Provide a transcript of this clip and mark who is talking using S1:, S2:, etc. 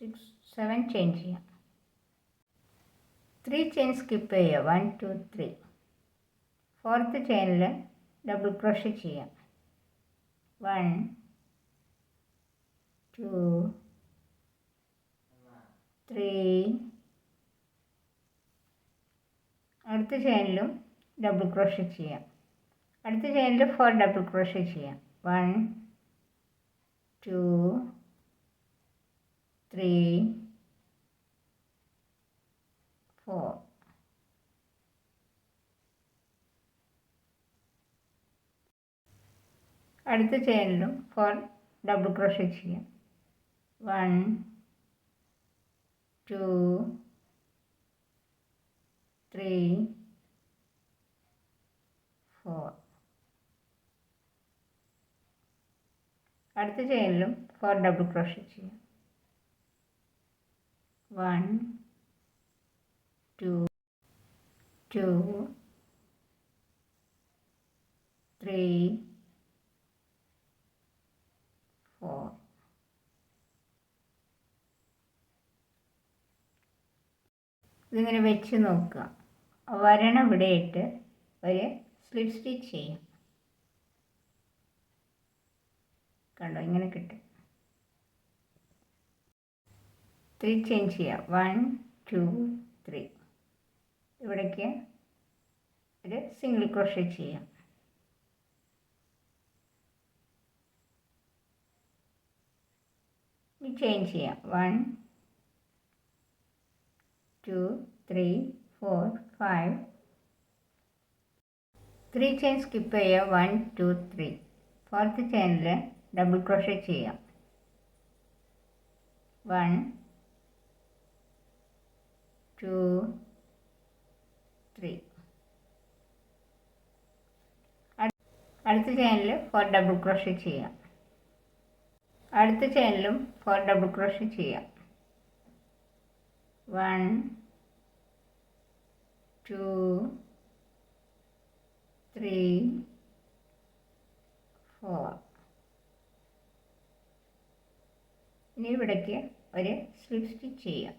S1: 6 7 chain ചെയ്യാം. 3 chain skip ചെയ്യുക. 1 2 3. Fourth ചെയിനിൽ double crochet ചെയ്യാം. 1 2 3. അടുത്ത ചെയിനിലും ഡബിൾ ക്രോഷേ ചെയ്യാം. അടുത്ത ചെയിനിൽ 4 ഡബിൾ ക്രോഷേ ചെയ്യാം. 1 2 3 4. അടുത്ത ചെയിനിലും 4 ഡബിൾ ക്രോഷേ ചെയ്യാം. 1 2 3 4. അടുത്ത ചെയിനിലും 4 ഡബിൾ ക്രോഷേ ചെയ്യാം. 1 2 2 3 4. ഇതിങ്ങനെ വെച്ച് നോക്കുക. വരണ ഇവിടെ ഇട്ട് ഒരു സ്ലിപ്പ് സ്റ്റിച്ച് ചെയ്യാം. കണ്ടോ, ഇങ്ങനെ കിട്ടും. 3 ചെയിൻ ചെയ്യാം. 1 2 3. ഇവിടേക്ക് ഒരു സിംഗിൾ ക്രോഷേ ചെയ്യാം. ഇനി ചെയിൻ ചെയ്യാം. 1 2 3 4 5. 3 ചെയിൻ സ്കിപ്പ് ചെയ്യുക. 1 2 3. ഫോർത്ത് ചെയിനിൽ ഡബിൾ ക്രോഷേ ചെയ്യാം. 1 2 3. അടുത്ത ചെയിനിൽ 4 ഡബിൾ ക്രോഷേ ചെയ്യാം. അടുത്ത ചെയിനിലും 4 ഡബിൾ ക്രോഷേ ചെയ്യാം. 1 2 3 4. ഇനി ഇവിടേക്ക് ഒരു സ്ലിപ്പ് സ്റ്റിച്ച് ചെയ്യാം.